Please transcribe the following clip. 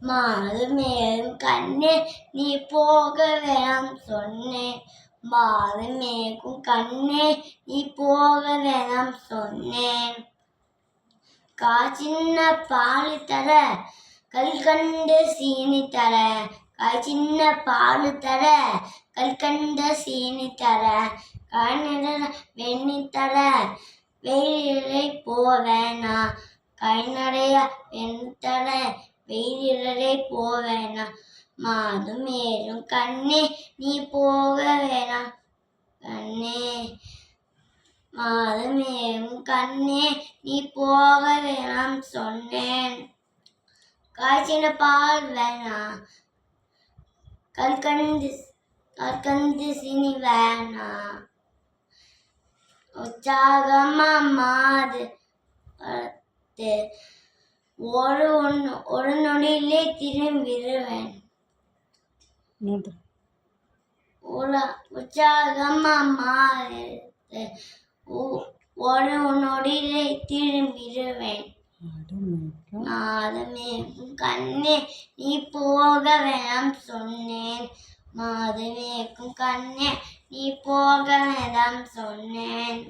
மாறுமேகும் கண்ணே நீ போக வேணாம் சொன்னேன். மாறுமேகும் கண்ணே நீ போக வேணாம் சொன்னேன். காய்ச்சின்ன பால் தர கல்கண்டு சீனி தர. காய்ச்சின்ன பால் தர கல்கண்ட சீனி தர. காய்நிற வெண்ணி தர வெயிலை போவேனா. காய்நடைய வெண்ணி தர வெயிலே போவேனா. மாறுமேகும் கண்ணே நீ போக வேணாம் கண்ணே. மாறுமேகும் கண்ணே நீ போக வேணாம் சொன்னேன். காய்ச்சின பால் வேணா கற்கண்டு சீனி வேணா. உற்சாகமா மாறு ஒரு நொடியிலே திரும்பிடுவேன். உற்சாகமா மாறு ஒரு நொடியிலே திரும்பிடுவேன். மாறுமேகும் கண்ணே நீ போக வேணாம் சொன்னேன். மாறுமேகும் கண்ணே நீ போக வேணாம் சொன்னேன்.